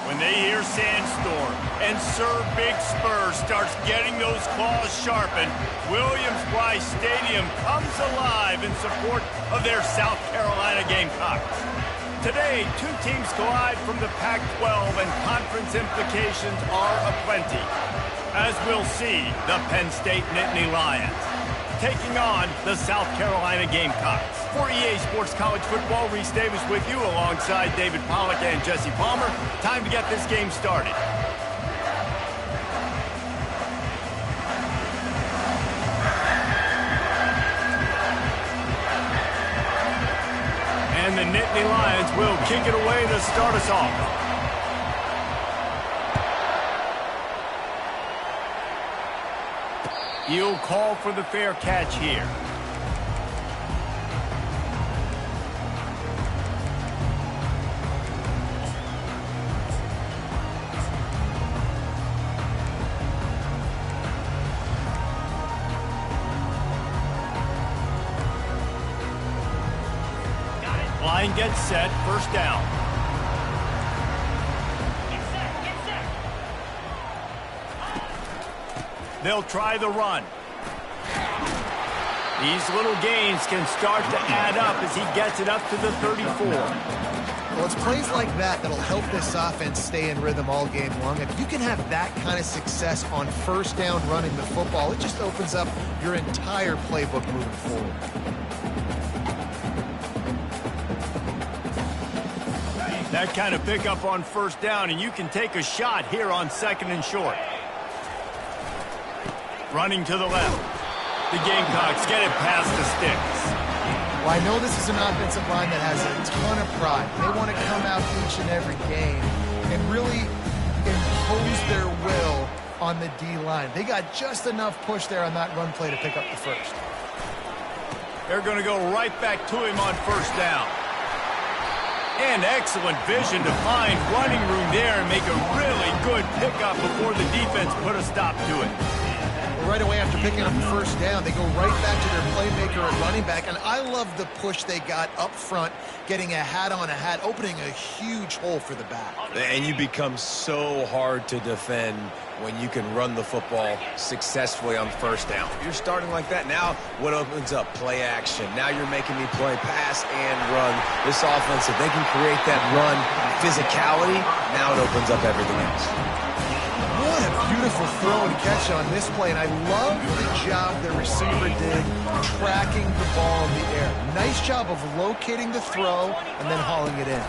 When they hear Sandstorm and Sir Big Spur starts getting those claws sharpened, Williams-Brice Stadium comes alive in support of their South Carolina Gamecocks. Today, two teams collide from the Pac-12 and conference implications are aplenty. As we'll see, the Penn State Nittany Lions taking on the South Carolina Gamecocks. For EA Sports College Football, Reese Davis with you alongside David Pollack and Jesse Palmer. Time to get this game started. And the Nittany Lions will kick it away to start us off. He'll call for the fair catch here. Line gets set, first down. They'll try the run. These little gains can start to add up as he gets it up to the 34. Well, it's plays like that that'll help this offense stay in rhythm all game long. If you can have that kind of success on first down running the football, it just opens up your entire playbook moving forward. That kind of pickup on first down, and you can take a shot here on second and short. Running to the left. The Gamecocks get it past the sticks. Well, I know this is an offensive line that has a ton of pride. They want to come out each and every game and really impose their will on the D-line. They got just enough push there on that run play to pick up the first. They're going to go right back to him on first down. And excellent vision to find running room there and make a really good pickup before the defense put a stop to it. Right away after picking up the first down, they go right back to their playmaker at running back. And I love the push they got up front, getting a hat on a hat, opening a huge hole for the back. And you become so hard to defend when you can run the football successfully on first down. If you're starting like that, now what opens up? Play action. Now you're making me play pass and run. This offense, if they can create that run physicality, now it opens up everything else. What a beautiful throw and catch on this play, and I love the job the receiver did tracking the ball in the air. Nice job of locating the throw and then hauling it in.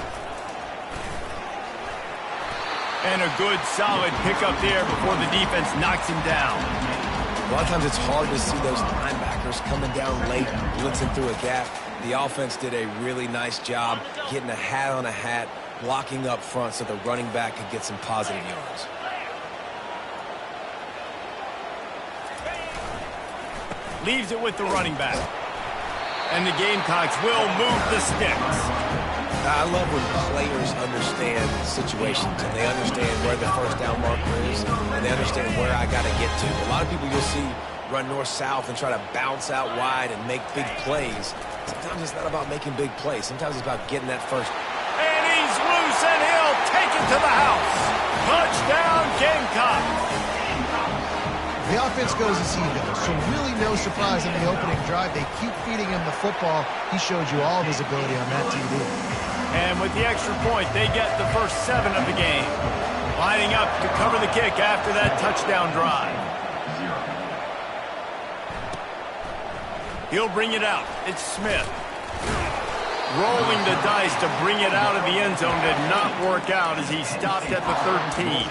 And a good, solid pickup there before the defense knocks him down. A lot of times it's hard to see those linebackers coming down late, blitzing through a gap. The offense did a really nice job getting a hat on a hat, blocking up front so the running back could get some positive yards. Leaves it with the running back. And the Gamecocks will move the sticks. I love when players understand situations and they understand where the first down marker is and they understand where I got to get to. A lot of people you'll see run north-south and try to bounce out wide and make big plays. Sometimes it's not about making big plays. Sometimes it's about getting that first. And he's loose and he'll take it to the house. Touchdown Gamecocks. The offense goes as he goes, so really no surprise in the opening drive. They keep feeding him the football. He showed you all of his ability on that TV. And with the extra point, they get the first 7 of the game. Lining up to cover the kick after that touchdown drive. He'll bring it out. It's Smith. Rolling the dice to bring it out of the end zone did not work out as he stopped at the 13.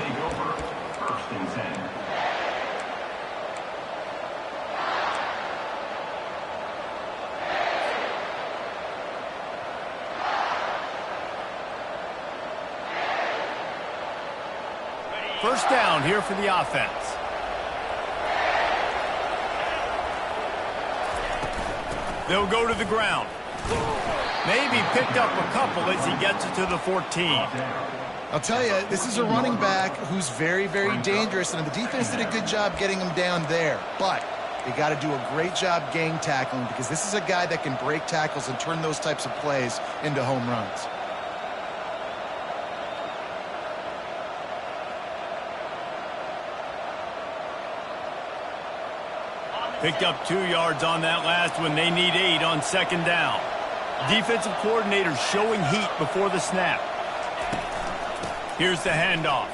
First down here for the offense. They'll go to the ground. Maybe picked up a couple as he gets it to the 14. I'll tell you, this is a running back who's very, very dangerous, and the defense did a good job getting him down there. But they got to do a great job gang tackling because this is a guy that can break tackles and turn those types of plays into home runs. Picked up 2 yards on that last one. They need 8 on second down. Defensive coordinator showing heat before the snap. Here's the handoff.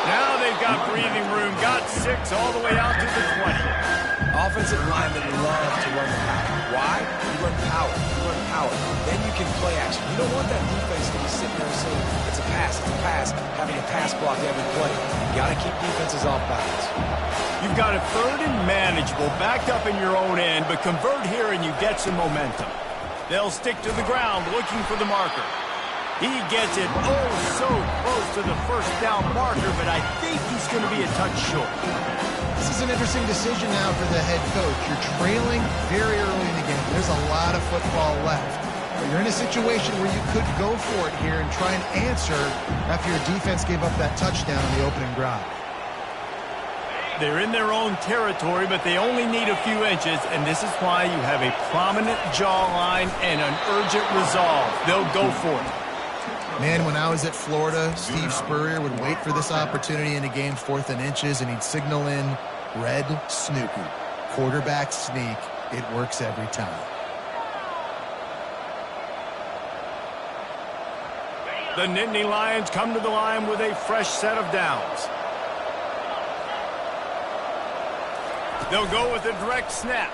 Now they've got breathing room. Got 6 all the way out to the 20. Offensive linemen love to run the power. Why? You run power. You run power. Then you can play action. You don't want that defense to be sitting there saying, it's a pass, having a pass block every play. You got to keep defenses off balance. You've got a 3rd and manageable, backed up in your own end, but convert here and you get some momentum. They'll stick to the ground looking for the marker. He gets it so close to the first down marker, but I think he's going to be a touch short. This is an interesting decision now for the head coach. You're trailing very early in the game. There's a lot of football left. But you're in a situation where you could go for it here and try and answer after your defense gave up that touchdown on the opening drive. They're in their own territory, but they only need a few inches, and this is why you have a prominent jawline and an urgent resolve. They'll go for it. Man, when I was at Florida, Steve Spurrier would wait for this opportunity in a game, 4th and inches, and he'd signal in red Snoopy. Quarterback sneak. It works every time. The Nittany Lions come to the line with a fresh set of downs. They'll go with a direct snap.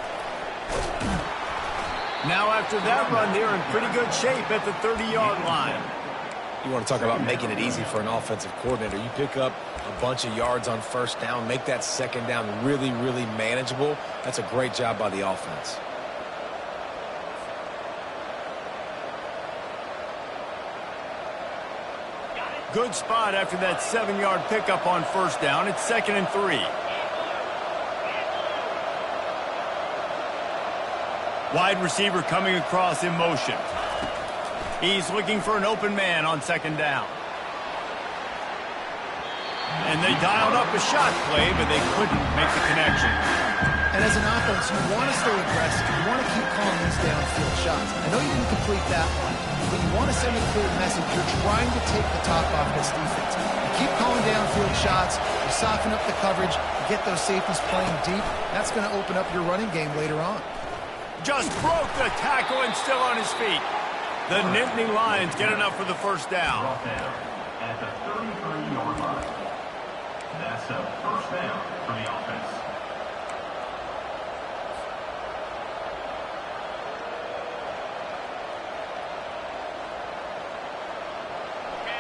Now after that run, they're in pretty good shape at the 30-yard line. You want to talk about making it easy for an offensive coordinator. You pick up a bunch of yards on first down, make that second down really, really manageable. That's a great job by the offense. Good spot after that 7-yard pickup on first down. It's 2nd and 3. Wide receiver coming across in motion. He's looking for an open man on second down. And they dialed up a shot play, but they couldn't make the connection. And as an offense, you want to stay aggressive. You want to keep calling these downfield shots. I know you didn't complete that one, but you want to send a clear message. You're trying to take the top off this defense. You keep calling downfield shots. You soften up the coverage. You get those safeties playing deep. That's going to open up your running game later on. Just broke the tackle and still on his feet. The Nittany Lions get enough for the first down. At the 33-yard line. That's a first down for the offense.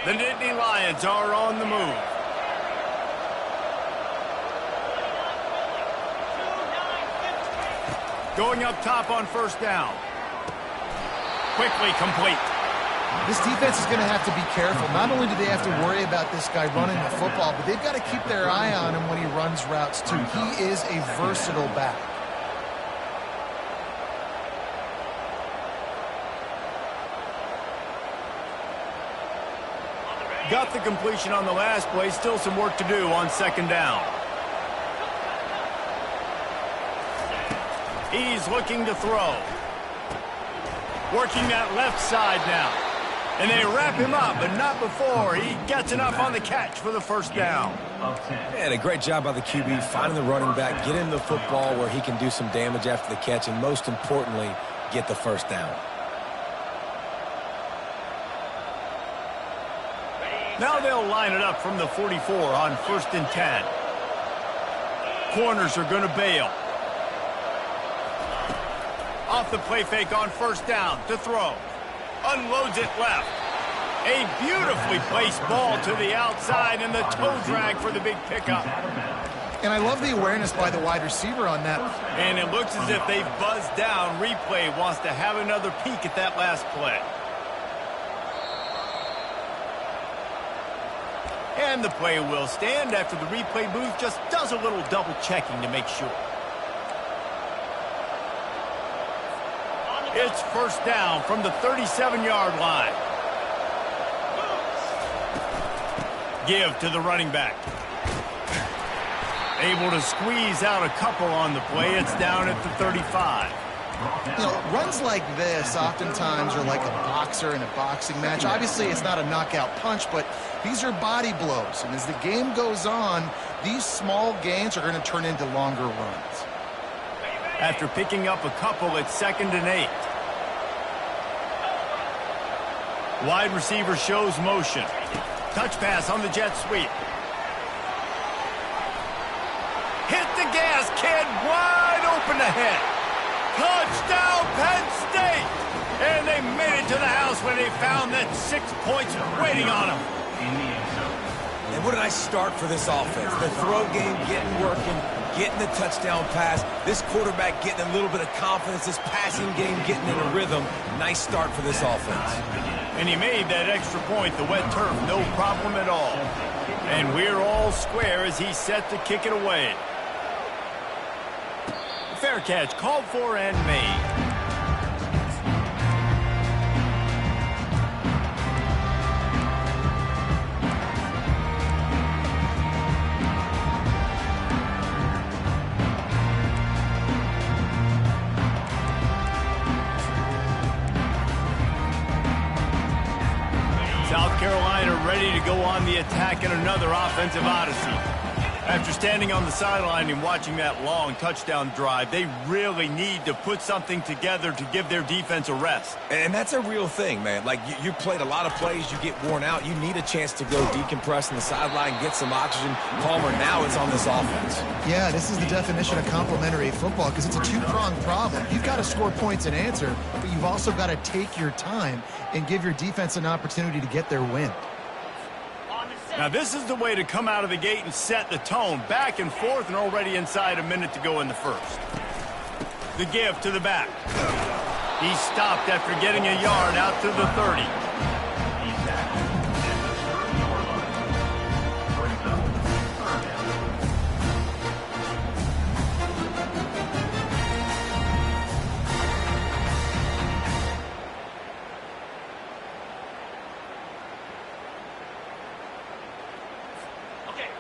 The Nittany Lions are on the move. Going up top on first down. Quickly complete. This defense is going to have to be careful. Not only do they have to worry about this guy running the football, but they've got to keep their eye on him when he runs routes too. He is a versatile back. Got the completion on the last play. Still some work to do on second down. He's looking to throw. Working that left side now. And they wrap him up, but not before he gets enough on the catch for the first down. And a great job by the QB, finding the running back, getting the football where he can do some damage after the catch, and most importantly, get the first down. Now they'll line it up from the 44 on 1st and 10. Corners are going to bail. Off the play fake on 1st down to throw. Unloads it left. A beautifully placed ball to the outside and the toe drag for the big pickup. And I love the awareness by the wide receiver on that. And it looks as if they've buzzed down. Replay wants to have another peek at that last play. And the play will stand after the replay booth just does a little double checking to make sure. It's 1st down from the 37-yard line. Give to the running back. Able to squeeze out a couple on the play. It's down at the 35. You know, runs like this oftentimes are like a boxer in a boxing match. Obviously, it's not a knockout punch, but these are body blows. And as the game goes on, these small gains are going to turn into longer runs. After picking up a couple, it's 2nd and 8. Wide receiver shows motion. Touch pass on the jet sweep. Hit the gas, kid. Wide open ahead. Touchdown, Penn State! And they made it to the house when they found that 6 points waiting on them. And what a nice start for this offense. The throw game getting working, getting the touchdown pass. This quarterback getting a little bit of confidence. This passing game getting in a rhythm. Nice start for this offense. And he made that extra point, the wet turf, no problem at all. And we're all square as he's set to kick it away. Fair catch called for and made. South Carolina ready to go on the attack in another offensive odyssey. After standing on the sideline and watching that long touchdown drive, they really need to put something together to give their defense a rest. And that's a real thing, man. Like, you played a lot of plays, you get worn out. You need a chance to go decompress on the sideline, get some oxygen. Palmer, now it's on this offense. Yeah, this is the definition of complementary football because it's a two-pronged problem. You've got to score points and answer, but you've also got to take your time and give your defense an opportunity to get their win. Now this is the way to come out of the gate and set the tone. Back and forth and already inside a minute to go in the first. The give to the back. He stopped after getting a yard out to the 30.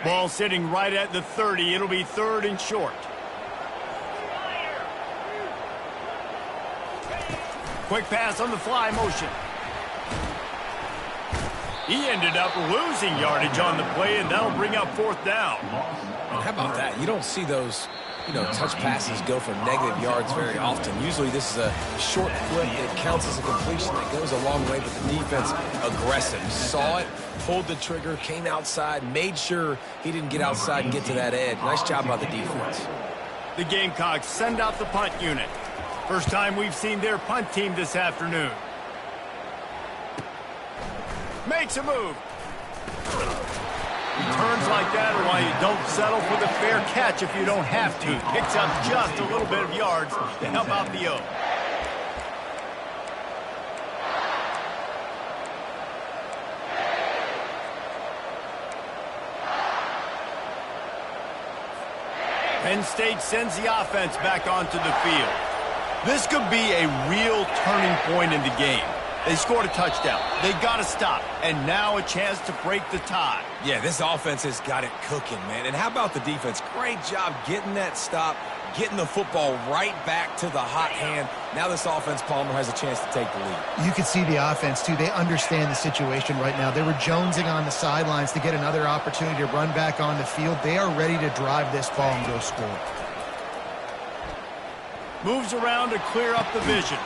Ball sitting right at the 30. It'll be 3rd and short. Quick pass on the fly motion. He ended up losing yardage on the play, and that'll bring up 4th down. And how about that? You don't see those, touch passes go for negative yards very often. Usually this is a short clip that counts as a completion that goes a long way, but the defense aggressive. Saw it, pulled the trigger, came outside, made sure he didn't get outside and get to that edge. Nice job by the defense. The Gamecocks send out the punt unit. First time we've seen their punt team this afternoon. Makes a move. Turns like that are why you don't settle for the fair catch if you don't have to. Picks up just a little bit of yards to help out the O. Penn State sends the offense back onto the field. This could be a real turning point in the game. They scored a touchdown. They got to stop. And now a chance to break the tie. Yeah, this offense has got it cooking, man. And how about the defense? Great job getting that stop, getting the football right back to the hot hand. Now this offense, Palmer, has a chance to take the lead. You can see the offense, too. They understand the situation right now. They were jonesing on the sidelines to get another opportunity to run back on the field. They are ready to drive this ball and go score. Moves around to clear up the vision.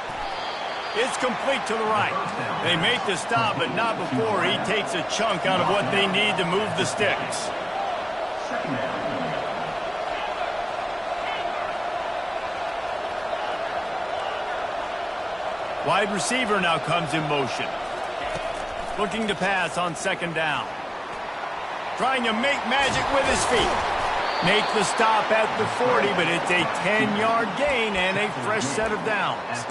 It's complete to the right. They make the stop, but not before he takes a chunk out of what they need to move the sticks. Second down. Wide receiver now comes in motion. Looking to pass on second down. Trying to make magic with his feet. Make the stop at the 40, but it's a 10-yard gain and a fresh set of downs.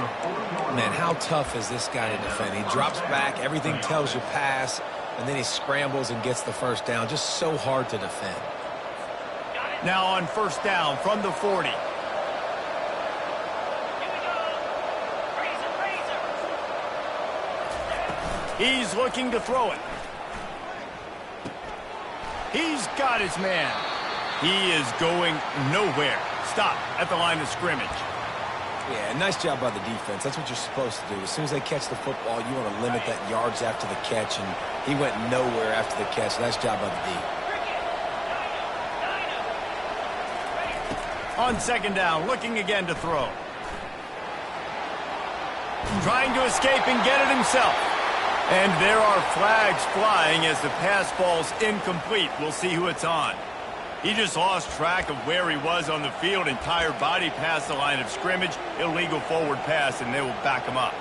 Man, how tough is this guy to defend? He drops back, everything tells you pass, and then he scrambles and gets the first down. Just so hard to defend. Now on first down from the 40. He's looking to throw it. He's got his man. He is going nowhere. Stop at the line of scrimmage. Yeah, nice job by the defense. That's what you're supposed to do. As soon as they catch the football, you want to limit that yards after the catch, and he went nowhere after the catch. Nice job by the D. On second down, looking again to throw. Trying to escape and get it himself. And there are flags flying as the pass falls incomplete. We'll see who it's on. He just lost track of where he was on the field. Entire body past the line of scrimmage. Illegal forward pass, and they will back him up.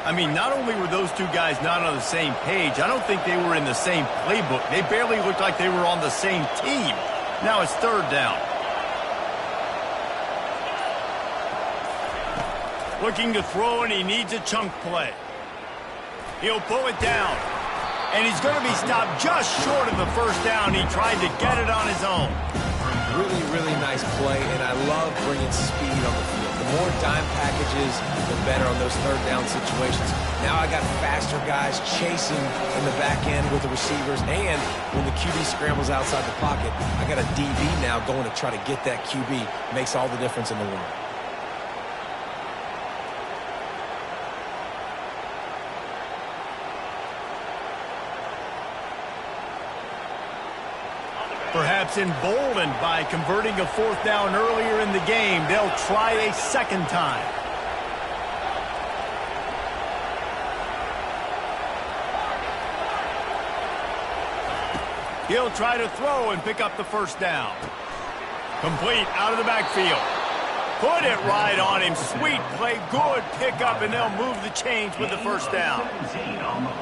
I mean, not only were those two guys not on the same page, I don't think they were in the same playbook. They barely looked like they were on the same team. Now it's third down. Looking to throw, and he needs a chunk play. He'll pull it down. And he's going to be stopped just short of the first down. He tried to get it on his own. Really, really nice play, and I love bringing speed on the field. The more dime packages, the better on those third down situations. Now I got faster guys chasing in the back end with the receivers, and when the QB scrambles outside the pocket, I got a DB now going to try to get that QB. Makes all the difference in the world. Perhaps emboldened by converting a fourth down earlier in the game, they'll try a second time. He'll try to throw and pick up the first down. Complete out of the backfield. Put it right on him. Sweet play. Good pickup, and they'll move the chains with the first down.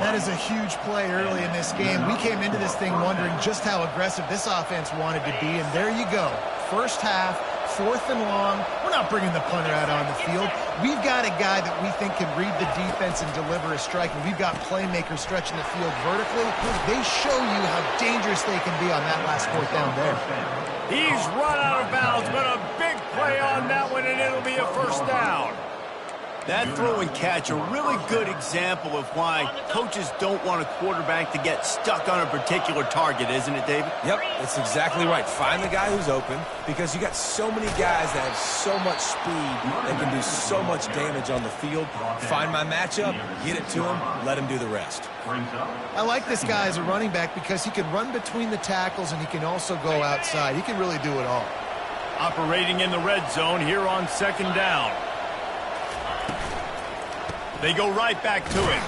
That is a huge play early in this game. We came into this thing wondering just how aggressive this offense wanted to be, and there you go. First half, fourth and long. We're not bringing the punter out on the field. We've got a guy that we think can read the defense and deliver a strike, and we've got playmakers stretching the field vertically. They show you how dangerous they can be on that last fourth down there. He's run out of bounds, but a big play on that one, and it'll be a first down. That throw and catch, a really good example of why coaches don't want a quarterback to get stuck on a particular target, isn't it, David? Yep, that's exactly right. Find the guy who's open, because you got so many guys that have so much speed that can do so much damage on the field. Find my matchup, get it to him, let him do the rest. I like this guy as a running back because he can run between the tackles and he can also go outside. He can really do it all. Operating in the red zone here on second down. They go right back to him.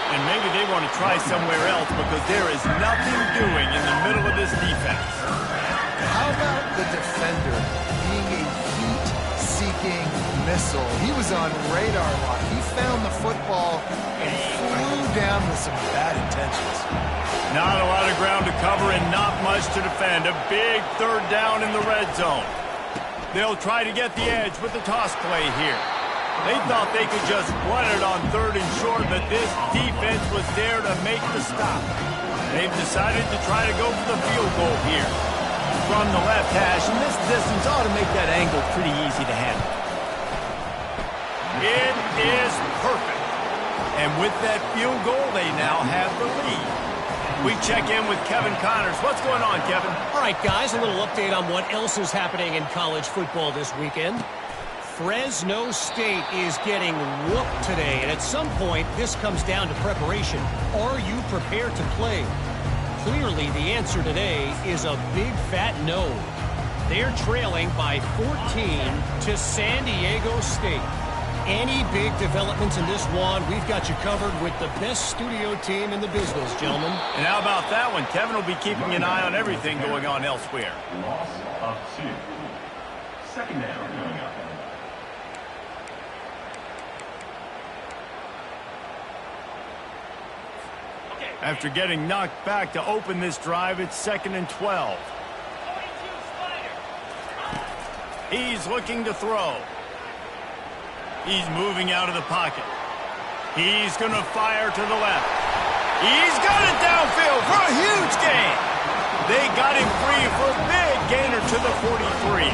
And maybe they want to try somewhere else because there is nothing doing in the middle of this defense. How about the defender being a heat-seeking missile? He was on radar lock. He found the football and flew down with some bad intentions. Not a lot of ground to cover and not much to defend. A big third down in the red zone. They'll try to get the edge with the toss play here. They thought they could just run it on third and short, but this defense was there to make the stop. They've decided to try to go for the field goal here. From the left hash, and this distance ought to make that angle pretty easy to handle. It is perfect. And with that field goal, they now have the lead. We check in with Kevin Connors. What's going on, Kevin? All right, guys, a little update on what else is happening in college football this weekend. Fresno State is getting whooped today, and at some point, this comes down to preparation. Are you prepared to play? Clearly, the answer today is a big fat no. They're trailing by 14 to San Diego State. any big developments in this one, we've got you covered with the best studio team in the business, gentlemen. And how about that one? Kevin will be keeping an eye on everything going on elsewhere. Loss of 2. Second down coming up. After getting knocked back to open this drive, it's 2nd and 12. He's looking to throw. He's moving out of the pocket. He's going to fire to the left. He's got it downfield for a huge gain. They got him free for a big gainer to the 43.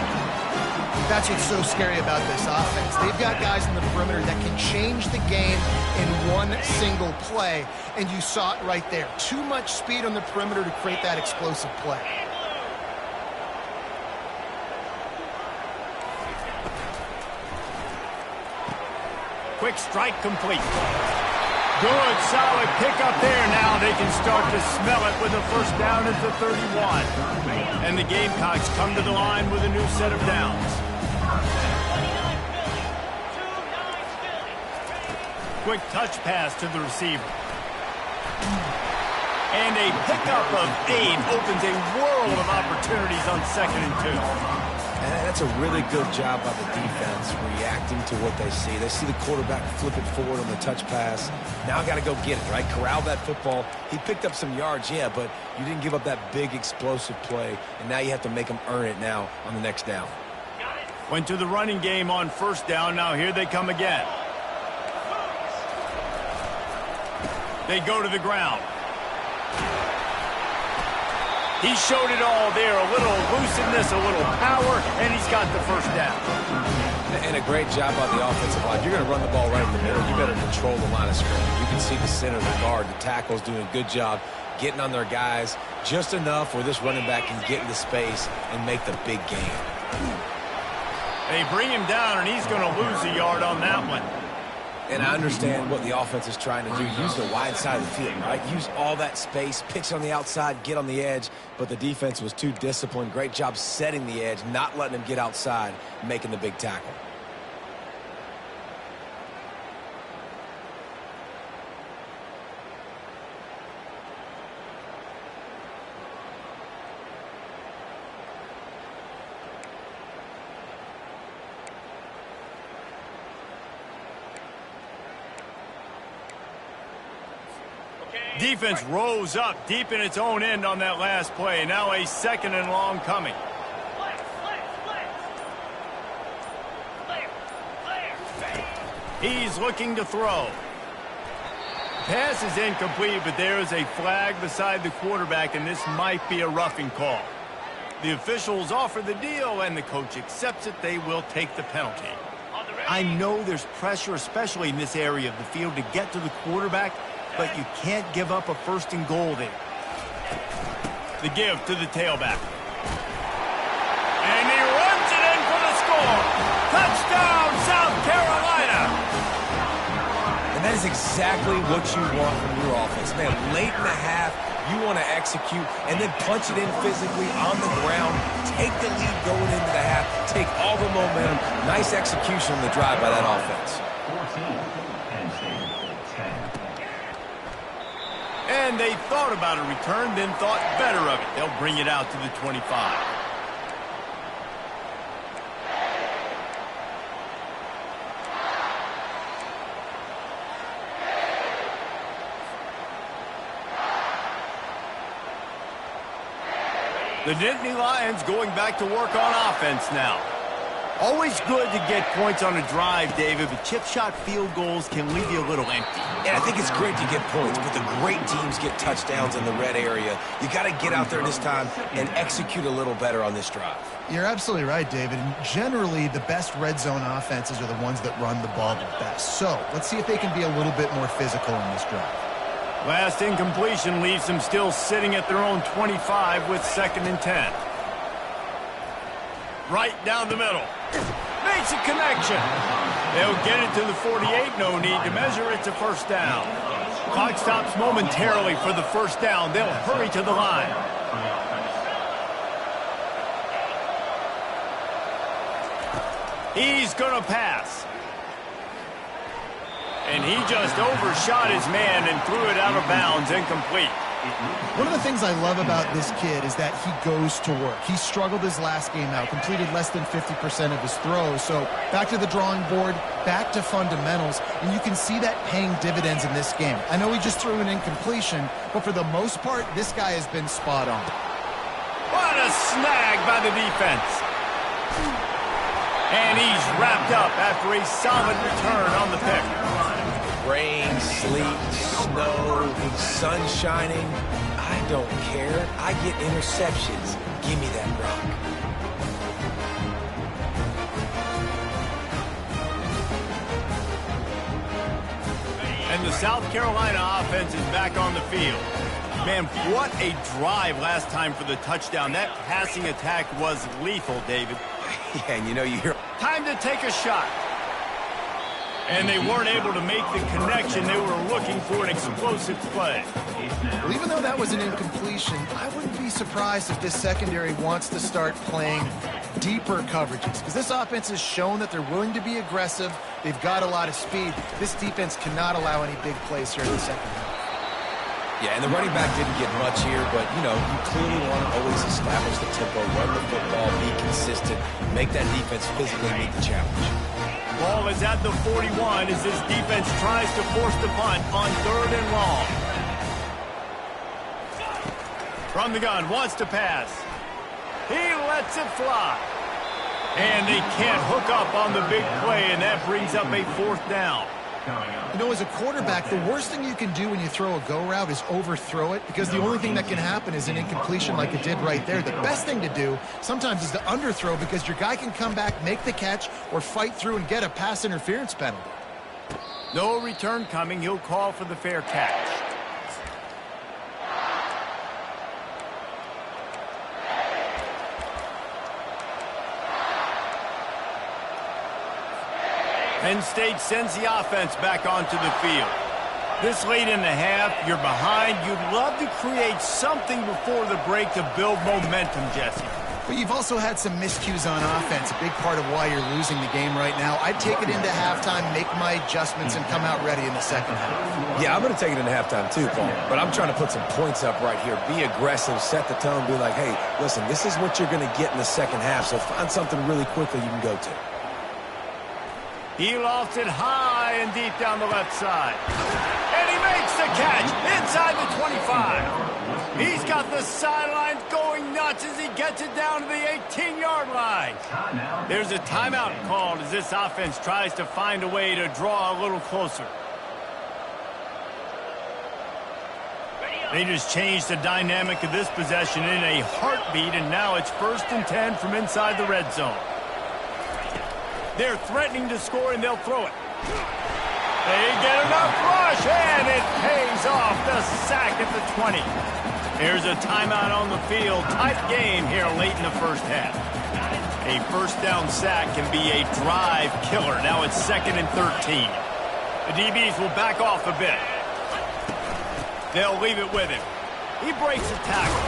That's what's so scary about this offense. They've got guys in the perimeter that can change the game in one single play, and you saw it right there. Too much speed on the perimeter to create that explosive play. Quick strike complete. Good, solid pickup there. Now they can start to smell it with a first down at the 31. And the Gamecocks come to the line with a new set of downs. Quick touch pass to the receiver. And a pickup of 8 opens a world of opportunities on 2nd and 2. And that's a really good job by the defense reacting to what they see. They see the quarterback flip it forward on the touch pass. Now I got to go get it, right? Corral that football. He picked up some yards, yeah, but you didn't give up that big explosive play, and now you have to make them earn it now on the next down. Went to the running game on first down. Now here they come again. They go to the ground. He showed it all there. A little elusiveness, a little power, and he's got the first down. And a great job by the offensive line. You're going to run the ball right in the middle. You better control the line of scrimmage. You can see the center, the guard, the tackle's doing a good job getting on their guys just enough where this running back can get into space and make the big gain. They bring him down, and he's going to lose a yard on that one. And I understand what the offense is trying to do. Use the wide side of the field, right? Use all that space, pitch on the outside, get on the edge. But the defense was too disciplined. Great job setting the edge, not letting him get outside, making the big tackle. Defense rose up deep in its own end on that last play. Now a 2nd and long coming. He's looking to throw. Pass is incomplete, but there is a flag beside the quarterback, and this might be a roughing call. The officials offer the deal, and the coach accepts it. They will take the penalty. I know there's pressure, especially in this area of the field, to get to the quarterback, but you can't give up a 1st and goal there. The give to the tailback. And he runs it in for the score. Touchdown, South Carolina. And that is exactly what you want from your offense. Man, late in the half, you want to execute and then punch it in physically on the ground. Take the lead going into the half. Take all the momentum. Nice execution on the drive by that offense. 14. Penn State 10. And they thought about a return, then thought better of it. They'll bring it out to the 25. The Nittany Lions going back to work on offense now. Always good to get points on a drive, David, but chip shot field goals can leave you a little empty. And I think it's great to get points, but the great teams get touchdowns in the red area. You got to get out there this time and execute a little better on this drive. You're absolutely right, David. And generally, the best red zone offenses are the ones that run the ball the best. So let's see if they can be a little bit more physical in this drive. Last incompletion leaves them still sitting at their own 25 with 2nd and 10. Right down the middle. Makes a connection. They'll get it to the 48. No need to measure. It's a first down. Clock stops momentarily for the first down. They'll hurry to the line. He's going to pass. And he just overshot his man and threw it out of bounds, incomplete. One of the things I love about this kid is that he goes to work. He struggled his last game out, completed less than 50% of his throws. So back to the drawing board, back to fundamentals, and you can see that paying dividends in this game. I know he just threw an incompletion, but for the most part, this guy has been spot on. What a snag by the defense. And he's wrapped up after a solid return on the pick. Rain, sleet, snow, sun shining. I don't care. I get interceptions. Give me that rock. And the South Carolina offense is back on the field. Man, what a drive last time for the touchdown. That passing attack was lethal, David. Yeah, and you know, you hear... Time to take a shot. And they weren't able to make the connection. They were looking for an explosive play. Well, even though that was an incompletion, I wouldn't be surprised if this secondary wants to start playing deeper coverages, because this offense has shown that they're willing to be aggressive. They've got a lot of speed. This defense cannot allow any big plays here in the second half. Yeah, and the running back didn't get much here, but, you know, you clearly want to always establish the tempo, run the football, be consistent, make that defense physically meet the challenge. Ball is at the 41 as this defense tries to force the punt on 3rd and long. From the gun, wants to pass. He lets it fly. And they can't hook up on the big play, and that brings up a 4th down. You know, as a quarterback, the worst thing you can do when you throw a go route is overthrow it, because the only thing that can happen is an incompletion like it did right there. The best thing to do sometimes is to underthrow, because your guy can come back, make the catch, or fight through and get a pass interference penalty. No return coming. He'll call for the fair catch. Penn State sends the offense back onto the field. This late in the half, you're behind. You'd love to create something before the break to build momentum, Jesse. But you've also had some miscues on offense, a big part of why you're losing the game right now. I'd take it into halftime, make my adjustments, and come out ready in the second half. Yeah, I'm going to take it into halftime too, Paul. But I'm trying to put some points up right here. Be aggressive, set the tone, be like, hey, listen, this is what you're going to get in the second half, so find something really quickly you can go to. He lofts it high and deep down the left side. And he makes the catch inside the 25. He's got the sidelines going nuts as he gets it down to the 18-yard line. There's a timeout called as this offense tries to find a way to draw a little closer. They just changed the dynamic of this possession in a heartbeat, and now it's 1st and 10 from inside the red zone. They're threatening to score, and they'll throw it. They get enough rush, and it pays off. The sack at the 20. There's a timeout on the field. Tight game here late in the first half. A 1st down sack can be a drive killer. Now it's 2nd and 13. The DBs will back off a bit. They'll leave it with him. He breaks a tackle.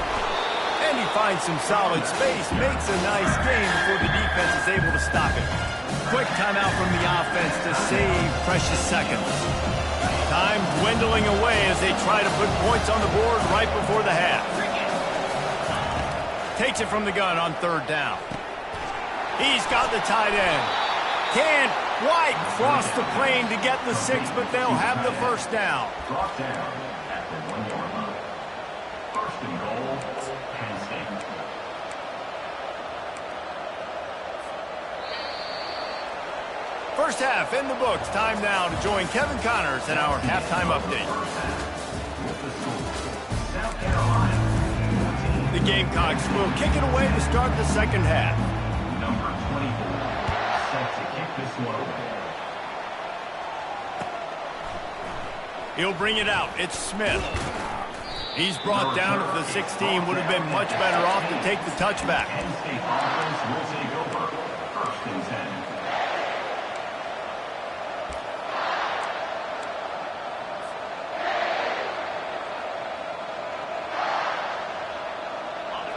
And he finds some solid space. Makes a nice game before the defense is able to stop him. Quick timeout from the offense to save precious seconds. Time dwindling away as they try to put points on the board right before the half. Takes it from the gun on 3rd down. He's got the tight end. Can't quite cross the plane to get the 6, but they'll have the 1st down. Brought down at the 1-yard line. 1st and goal, Penn State. First half in the books. Time now to join Kevin Connors in our halftime update. The Gamecocks will kick it away to start the second half. Number 24, set to kick this one away. He'll bring it out. It's Smith. He's brought down at the 16. Would have been much better off to take the touchback. Penn State offense will take over. 1st and 10.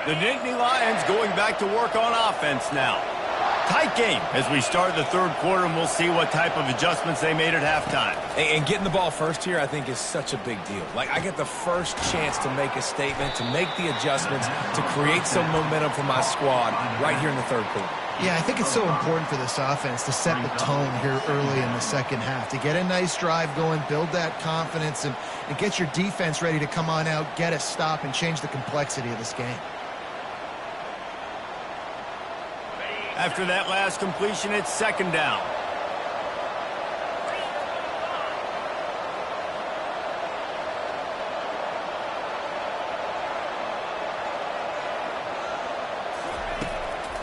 The Nittany Lions going back to work on offense now. Tight game as we start the third quarter, and we'll see what type of adjustments they made at halftime. And getting the ball first here, I think, is such a big deal. Like, I get the first chance to make a statement, to make the adjustments, to create some momentum for my squad right here in the third quarter. Yeah, I think it's so important for this offense to set the tone here early in the second half, to get a nice drive going, build that confidence, and get your defense ready to come on out, get a stop, and change the complexity of this game. After that last completion, it's second down.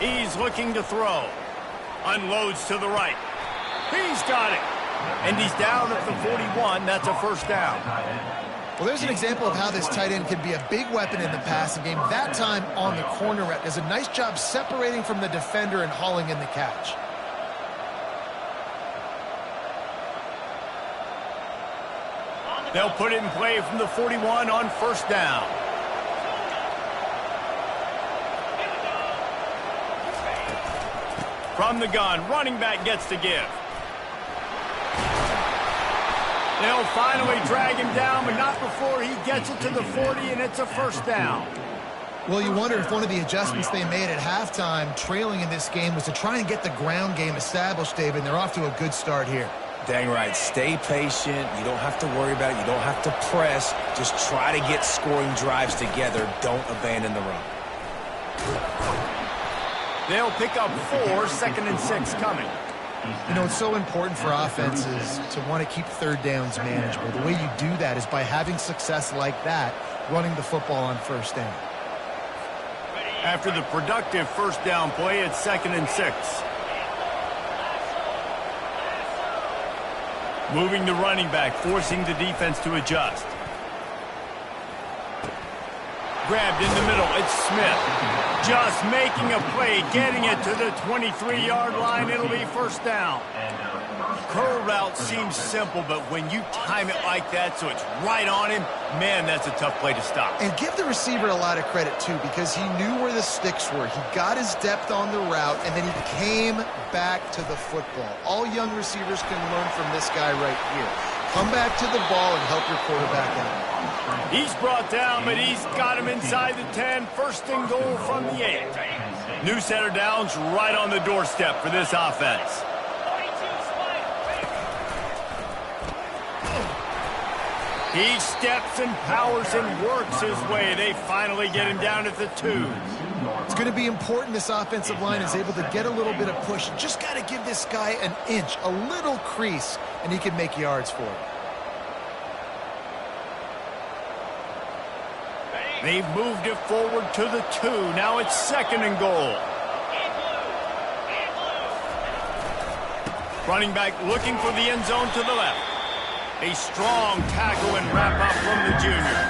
He's looking to throw. Unloads to the right. He's got it. And he's down at the 41. That's a first down. Well, there's an example of how this tight end can be a big weapon in the passing game. That time on the corner route does a nice job separating from the defender and hauling in the catch. They'll put it in play from the 41 on first down. From the gun, running back gets to give. They'll finally drag him down, but not before he gets it to the 40, and it's a first down. Well, you wonder if one of the adjustments they made at halftime, trailing in this game, was to try and get the ground game established, David, and they're off to a good start here. Dang right. Stay patient. You don't have to worry about it. You don't have to press. Just try to get scoring drives together. Don't abandon the run. They'll pick up 4, second and 6 coming. You know, it's so important for offenses to want to keep third downs manageable. The way you do that is by having success like that, running the football on first down. After the productive first down play, it's second and 6. Moving the running back, forcing the defense to adjust. Grabbed in the middle, it's Smith. Just making a play, getting it to the 23-yard line. It'll be first down. Curl route seems simple, but when you time it like that so it's right on him, man, that's a tough play to stop. And give the receiver a lot of credit, too, because he knew where the sticks were. He got his depth on the route, and then he came back to the football. All young receivers can learn from this guy right here. Come back to the ball and help your quarterback out. He's brought down, but he's got him inside the 10. First and goal from the 8. New set of downs right on the doorstep for this offense. He steps and powers and works his way. They finally get him down at the 2. It's going to be important this offensive line is able to get a little bit of push. Just got to give this guy an inch, a little crease, and he can make yards for it. They've moved it forward to the 2. Now it's second and goal. Running back looking for the end zone to the left. A strong tackle and wrap up from the junior.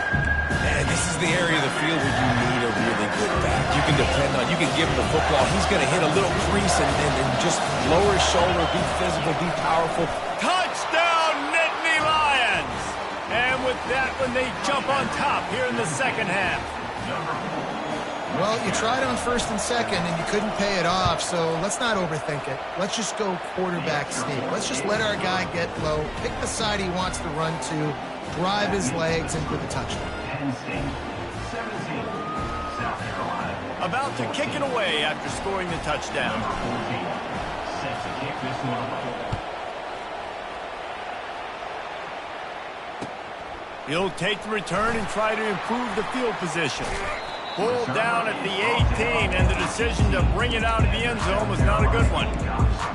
Man, this is the area of the field where you need a really good back. You can depend on, you can give him the football. He's going to hit a little crease and just lower his shoulder, be physical, be powerful. Touchdown, Nittany Lions! And with that one, they jump on top here in the second half. Well, you tried on first and second, and you couldn't pay it off, so let's not overthink it. Let's just go quarterback sneak. Let's just let our guy get low, pick the side he wants to run to, drive his legs, and put the touchdown. Penn State, 17, South Carolina. About to kick it away after scoring the touchdown. Number 14, set to kick this one away. He'll take the return and try to improve the field position. Pulled down at the 18, and the decision to bring it out of the end zone was not a good one.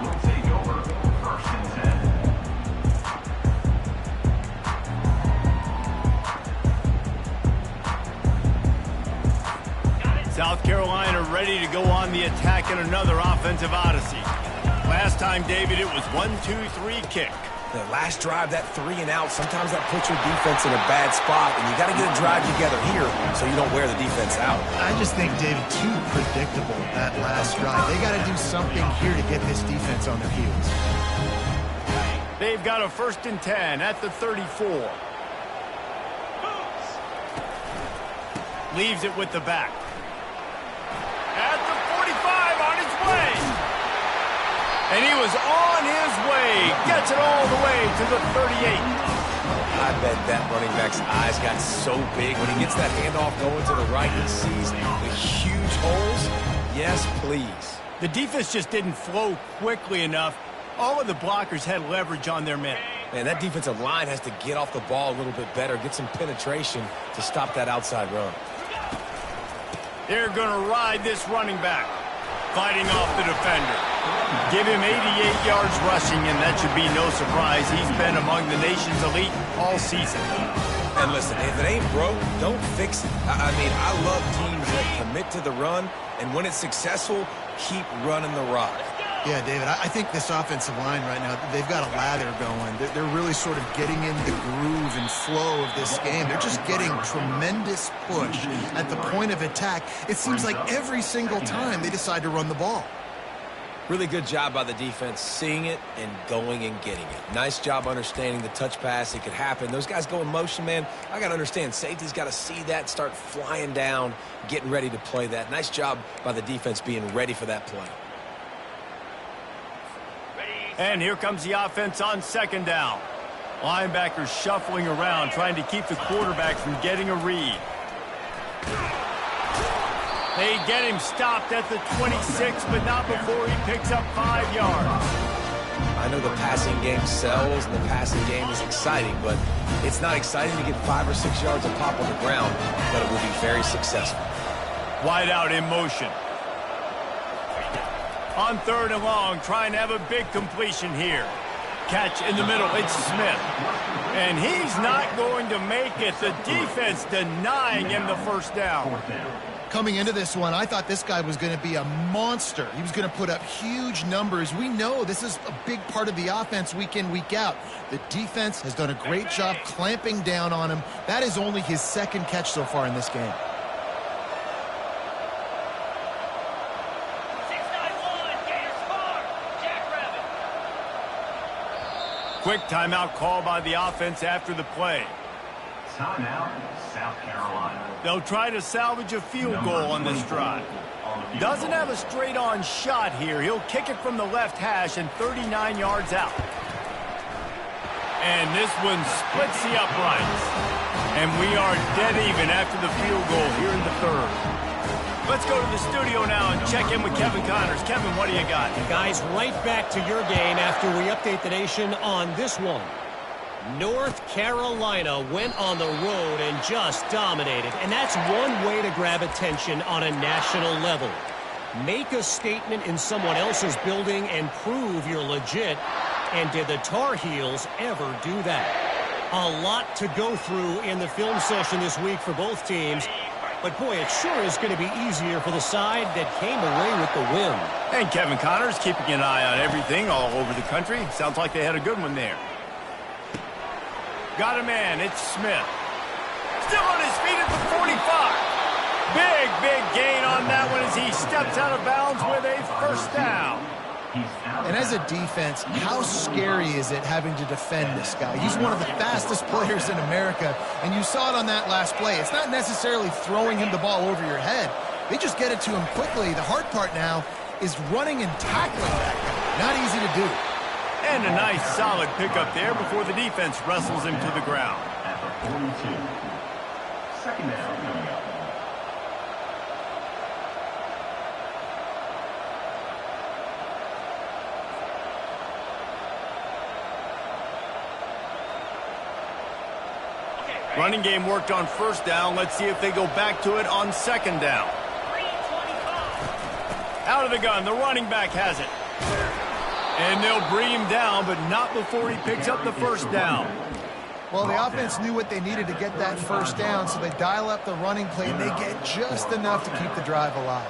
Will take over first and 10. South Carolina ready to go on the attack in another offensive odyssey. Last time, David, it was 1-2-3 kick. The last drive, that 3 and out, sometimes that puts your defense in a bad spot, and you got to get a drive together here so you don't wear the defense out. I just think, David, too predictable, that last drive. They got to do something here to get this defense on their heels. They've got a first and 10 at the 34. Leaves it with the back. At the 45, on its way. And he was on his way. Gets it all the way to the 38. I bet that running back's eyes got so big when he gets that handoff going to the right. He sees the huge holes. Yes, please. The defense just didn't flow quickly enough. All of the blockers had leverage on their men. Man, that defensive line has to get off the ball a little bit better, get some penetration to stop that outside run. They're going to ride this running back. Fighting off the defender. Give him 88 yards rushing, and that should be no surprise. He's been among the nation's elite all season. And listen, if it ain't broke, don't fix it. I mean, I love teams that commit to the run, and when it's successful, keep running the rock. Yeah, David, I think this offensive line right now, they've got a lather going. They're really sort of getting in the groove and flow of this game. They're just getting tremendous push at the point of attack. It seems like every single time they decide to run the ball. Really good job by the defense, seeing it and going and getting it. Nice job understanding the touch pass. It could happen. Those guys go in motion, man. I got to understand, safety's got to see that, start flying down, getting ready to play that. Nice job by the defense being ready for that play. And here comes the offense on second down. Linebackers shuffling around, trying to keep the quarterback from getting a read. They get him stopped at the 26, but not before he picks up 5 yards. I know the passing game sells and the passing game is exciting, but it's not exciting to get 5 or 6 yards of pop on the ground, but it will be very successful. Wide out in motion. On third and long, trying to have a big completion here. Catch in the middle, it's Smith. And he's not going to make it. The defense denying him the first down. Coming into this one, I thought this guy was going to be a monster. He was going to put up huge numbers. We know this is a big part of the offense week in, week out. The defense has done a great job clamping down on him. That is only his second catch so far in this game. Quick timeout call by the offense after the play. Timeout, South Carolina. They'll try to salvage a field goal on this drive. Doesn't have a straight-on shot here. He'll kick it from the left hash and 39 yards out. And this one splits the uprights. And we are dead even after the field goal here in the third. Let's go to the studio now and check in with Kevin Connors. Kevin, what do you got? Guys, right back to your game after we update the nation on this one. North Carolina went on the road and just dominated. And that's one way to grab attention on a national level. Make a statement in someone else's building and prove you're legit. And did the Tar Heels ever do that? A lot to go through in the film session this week for both teams. But, boy, it sure is going to be easier for the side that came away with the win. And Kevin Connors keeping an eye on everything all over the country. Sounds like they had a good one there. Got a man. It's Smith. Still on his feet at the 45. Big gain on that one as he steps out of bounds with a first down. And as a defense, how scary is it having to defend this guy? He's one of the fastest players in America, and you saw it on that last play. It's not necessarily throwing him the ball over your head. They just get it to him quickly. The hard part now is running and tackling that guy. Not easy to do. And a nice solid pickup there before the defense wrestles him to the ground. At the 42. Second down coming up. Running game worked on first down. Let's see if they go back to it on second down. Out of the gun, the running back has it. And they'll bring him down, but not before he picks up the first down. Well, the offense knew what they needed to get that first down, so they dial up the running play, and they get just enough to keep the drive alive.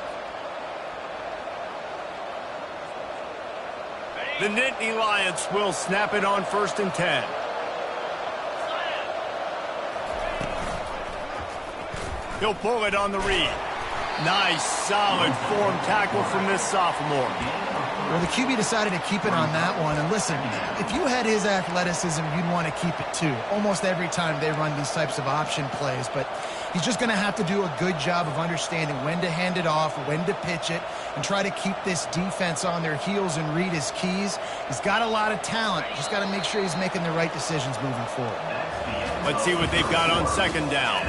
The Nittany Lions will snap it on 1st and 10. He'll pull it on the read. Nice, solid form tackle from this sophomore. Well, the QB decided to keep it on that one. And listen, if you had his athleticism, you'd want to keep it too. Almost every time they run these types of option plays. But He's just going to have to do a good job of understanding when to hand it off, when to pitch it, and try to keep this defense on their heels and read his keys. He's got a lot of talent. Just got to make sure he's making the right decisions moving forward. Let's see what they've got on second down.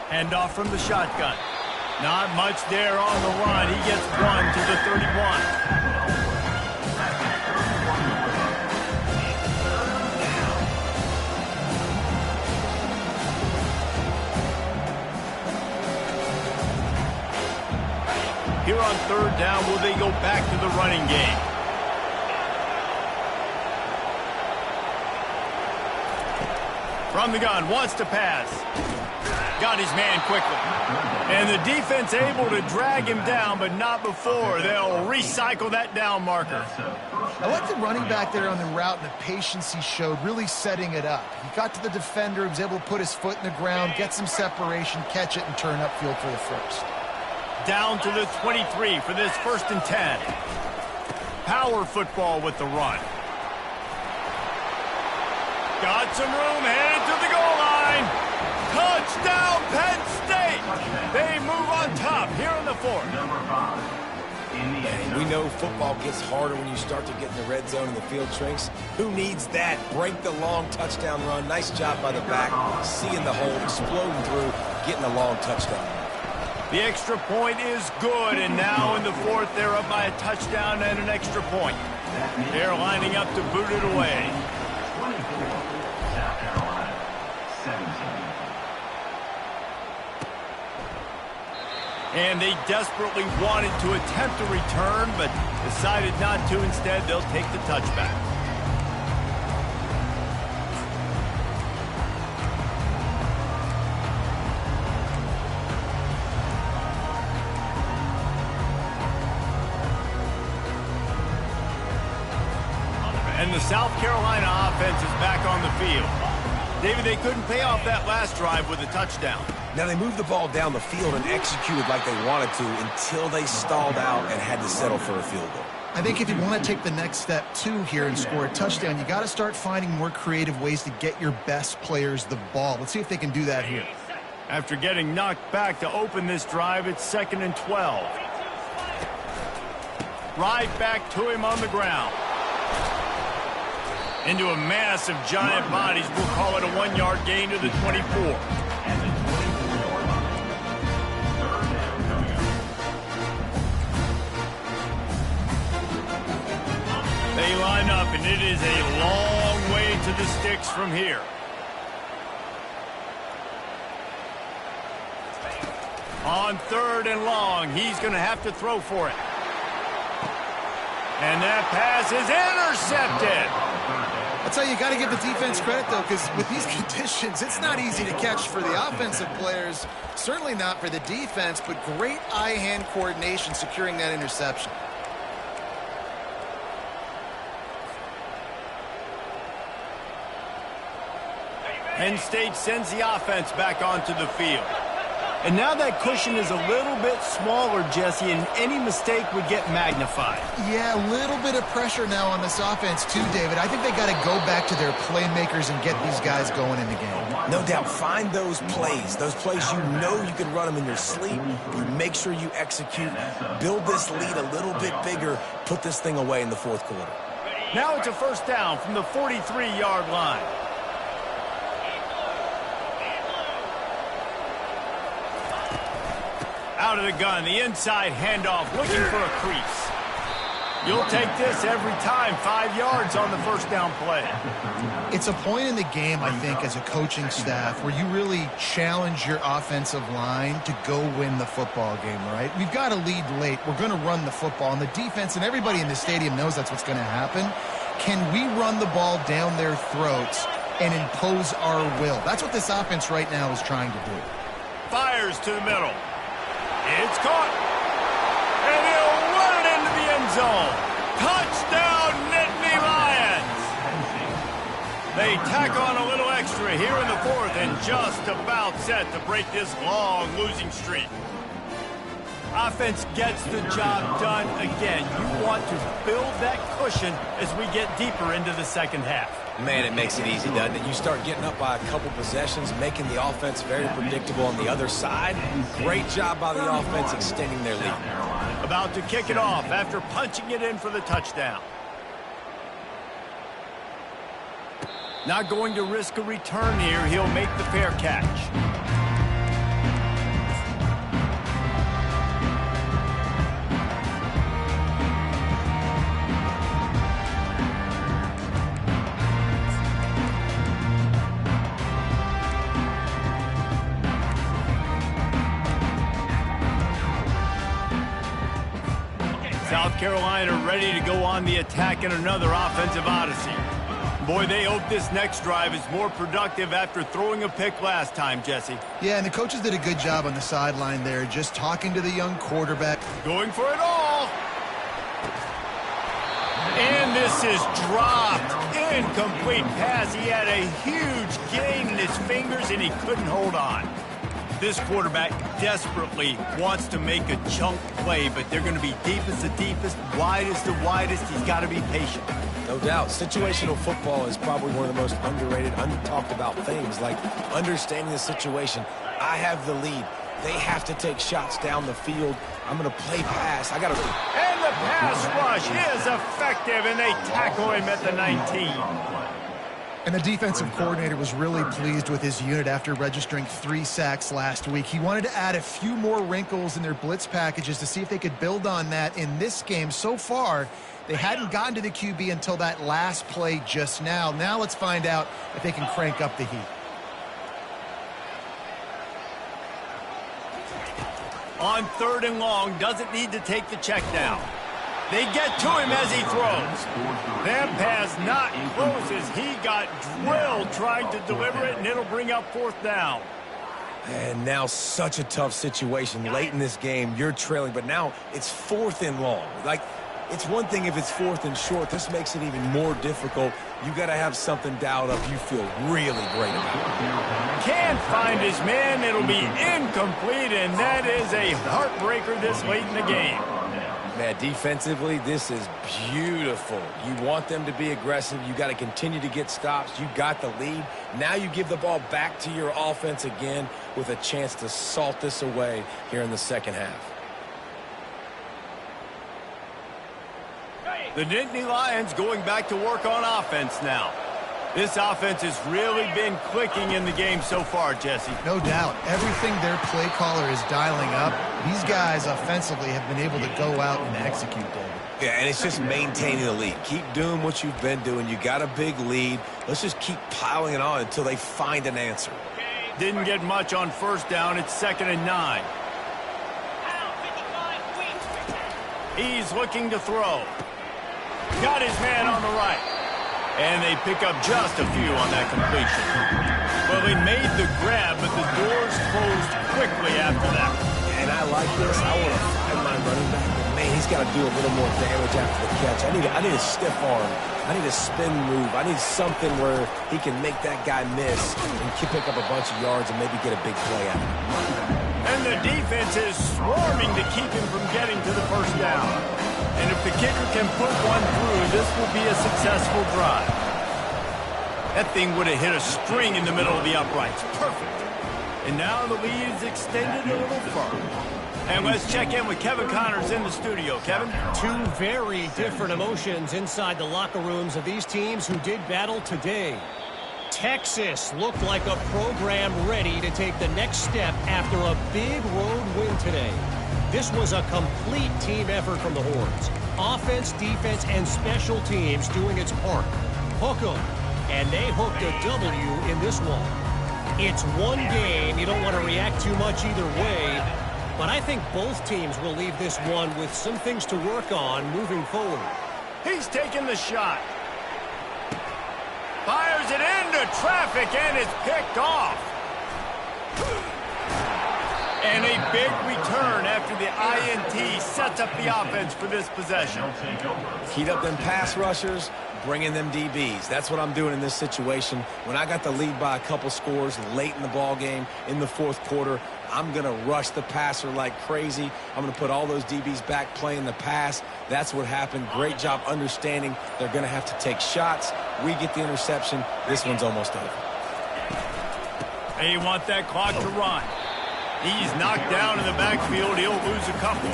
Handoff from the shotgun. Not much there on the line. He gets one to the 31. Here on third down, will they go back to the running game? From the gun, wants to pass. Got his man quickly. And the defense able to drag him down, but not before. They'll recycle that down marker. I like the running back there on the route and the patience he showed, really setting it up. He got to the defender, he was able to put his foot in the ground, get some separation, catch it, and turn upfield for the first. Down to the 23 for this 1st and 10. Power football with the run. Got some room, headed to the goal line. Touchdown, Penn State! They move on top here in the 4th. We know football gets harder when you start to get in the red zone and the field shrinks. Who needs that? Break the long touchdown run. Nice job by the back. Seeing the hole, exploding through, getting a long touchdown. The extra point is good, and now in the 4th, they're up by a touchdown and an extra point. They're lining up to boot it away. 24, South Carolina, 17. And they desperately wanted to attempt a return, but decided not to. Instead, they'll take the touchback. And the South Carolina offense is back on the field. David, they couldn't pay off that last drive with a touchdown. Now, they moved the ball down the field and executed like they wanted to until they stalled out and had to settle for a field goal. I think if you want to take the next step, too, here and score a touchdown, you got to start finding more creative ways to get your best players the ball. Let's see if they can do that here. After getting knocked back to open this drive, it's 2nd and 12. Right back to him on the ground. Into a mass of giant bodies. We'll call it a 1-yard gain to the 24. And the 24-yard line. Third down coming up. They line up, and it is a long way to the sticks from here. On 3rd and long, he's going to have to throw for it. And that pass is intercepted. That's how you got to give the defense credit, though, because with these conditions, it's not easy to catch for the offensive players, certainly not for the defense, but great eye-hand coordination securing that interception. Penn State sends the offense back onto the field. And now that cushion is a little bit smaller, Jesse, and any mistake would get magnified. Yeah, a little bit of pressure now on this offense too, David. I think they got to go back to their playmakers and get these guys going in the game. No doubt, find those plays you know you can run them in your sleep. You make sure you execute, build this lead a little bit bigger, put this thing away in the 4th quarter. Now it's a 1st down from the 43-yard line. Out of the gun, the inside handoff, looking for a crease. You'll take this every time, 5 yards on the 1st down play. It's a point in the game, I think, as a coaching staff where you really challenge your offensive line to go win the football game, right? We've got to lead late. We're going to run the football, and the defense and everybody in the stadium knows that's what's going to happen. Can we run the ball down their throats and impose our will? That's what this offense right now is trying to do. Fires to the middle. It's caught. And he'll zone. Touchdown, Nittany Lions! They tack on a little extra here in the fourth and just about set to break this long losing streak. Offense gets the job done again. You want to build that cushion as we get deeper into the second half. Man, it makes it easy, doesn't it? You start getting up by a couple possessions, making the offense very predictable on the other side. Great job by the offense extending their lead. About to kick it off after punching it in for the touchdown. Not going to risk a return here. He'll make the fair catch. South Carolina ready to go on the attack in another offensive odyssey. Boy, they hope this next drive is more productive after throwing a pick last time, Jesse. Yeah, and the coaches did a good job on the sideline there, just talking to the young quarterback. Going for it all. And this is dropped. Incomplete pass. He had a huge gain in his fingers, and he couldn't hold on. This quarterback desperately wants to make a chunk play, but they're going to be deepest the deepest, widest the widest. He's got to be patient. No doubt. Situational football is probably one of the most underrated, untalked about things, like understanding the situation. I have the lead. They have to take shots down the field. I'm going to play pass. I got to... And the pass rush is effective, and they tackle him at the 19. And the defensive coordinator was really pleased with his unit after registering 3 sacks last week. He wanted to add a few more wrinkles in their blitz packages to see if they could build on that in this game. So far, they hadn't gotten to the QB until that last play just now. Now let's find out if they can crank up the heat. On 3rd and long, doesn't need to take the check down. They get to him as he throws. That pass not close as he got drilled trying to deliver it, and it'll bring up 4th down. And now such a tough situation. Late in this game, you're trailing, but now it's 4th and long. Like, it's one thing if it's 4th and short. This makes it even more difficult. You got to have something dialed up you feel really great about. Can't find his man. It'll be incomplete, and that is a heartbreaker this late in the game. Man, defensively, this is beautiful. You want them to be aggressive. You got to continue to get stops. You got the lead. Now you give the ball back to your offense again with a chance to salt this away here in the second half. The Nittany Lions going back to work on offense now. This offense has really been clicking in the game so far, Jesse. No doubt. Everything their play caller is dialing up, these guys offensively have been able to go out and execute, David. Yeah, and it's just maintaining the lead. Keep doing what you've been doing. You got a big lead. Let's just keep piling it on until they find an answer. Didn't get much on 1st down. It's 2nd and 9. He's looking to throw. Got his man on the right. And they pick up just a few on that completion. Well, they made the grab, but the doors closed quickly after that. And I like this. I want to find my running back, but man, he's got to do a little more damage after the catch. I need a stiff arm. I need a spin move. I need something where he can make that guy miss and pick up a bunch of yards and maybe get a big play out of it. And the defense is swarming to keep him from getting to the 1st down. And if the kicker can put one through, this will be a successful drive. That thing would have hit a string in the middle of the uprights. Perfect. And now the lead is extended a little further. And let's check in with Kevin Connors in the studio. Kevin? 2 very different emotions inside the locker rooms of these teams who did battle today. Texas looked like a program ready to take the next step after a big road win today. This was a complete team effort from the Horns. Offense, defense, and special teams doing its part. Hook 'em, and they hooked a W in this one. It's one game. You don't want to react too much either way, but I think both teams will leave this one with some things to work on moving forward. He's taking the shot. Fires it into traffic, and it's picked off. And a big return after the INT sets up the offense for this possession. Heat up them pass rushers, bring in them DBs. That's what I'm doing in this situation. When I got the lead by a couple scores late in the ball game in the fourth quarter, I'm going to rush the passer like crazy. I'm going to put all those DBs back playing the pass. That's what happened. Great job understanding they're going to have to take shots. We get the interception. This one's almost over. They want that clock to run. He's knocked down in the backfield. He'll lose a couple.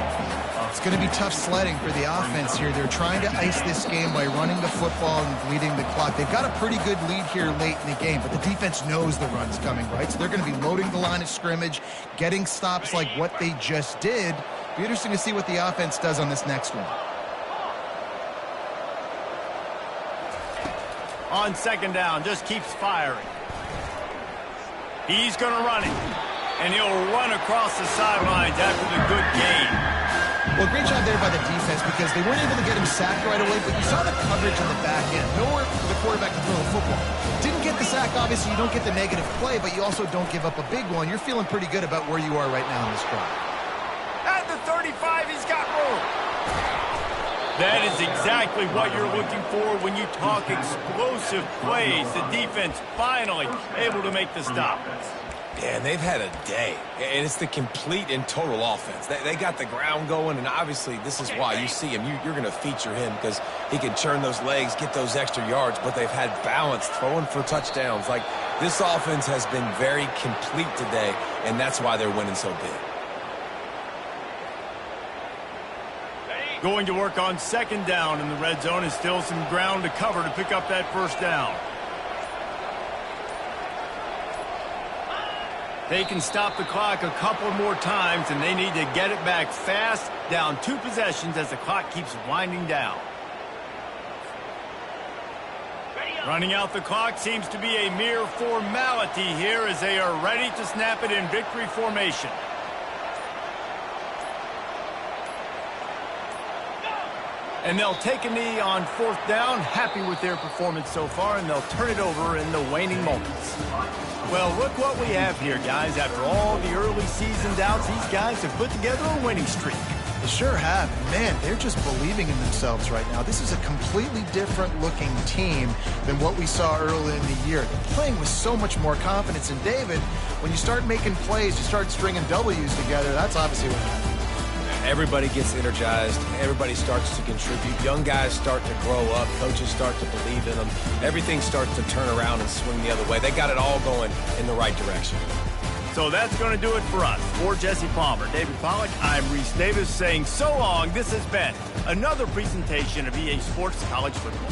It's going to be tough sledding for the offense here. They're trying to ice this game by running the football and bleeding the clock. They've got a pretty good lead here late in the game, but the defense knows the run's coming, right? So they're going to be loading the line of scrimmage, getting stops like what they just did. Be interesting to see what the offense does on this next one. On second down, just keeps firing. He's going to run it, and he'll run across the sidelines after the good gain. Well, great job there by the defense because they weren't able to get him sacked right away, but you saw the coverage in the back end. Nowhere for the quarterback to throw the football. Didn't get the sack, obviously. You don't get the negative play, but you also don't give up a big one. You're feeling pretty good about where you are right now in this drive. At the 35, he's got room. That is exactly what you're looking for when you talk explosive plays. The defense finally able to make the stop. Yeah, and they've had a day, and it's the complete and total offense. They got the ground going, and obviously this is why you see him. You're going to feature him because he can churn those legs, get those extra yards, but they've had balance, throwing for touchdowns. Like, this offense has been very complete today, and that's why they're winning so big. Going to work on second down in the red zone, and still some ground to cover to pick up that first down. They can stop the clock a couple more times, and they need to get it back fast, down 2 possessions as the clock keeps winding down. Running out the clock seems to be a mere formality here as they are ready to snap it in victory formation. And they'll take a knee on fourth down, happy with their performance so far, and they'll turn it over in the waning moments. Well, look what we have here, guys. After all the early season doubts, these guys have put together a winning streak. They sure have. Man, they're just believing in themselves right now. This is a completely different looking team than what we saw early in the year. They're playing with so much more confidence. And David, when you start making plays, you start stringing W's together, that's obviously what happens. Everybody gets energized. Everybody starts to contribute. Young guys start to grow up. Coaches start to believe in them. Everything starts to turn around and swing the other way. They got it all going in the right direction. So that's going to do it for us. For Jesse Palmer, David Pollack, I'm Reese Davis saying so long. This has been another presentation of EA Sports College Football.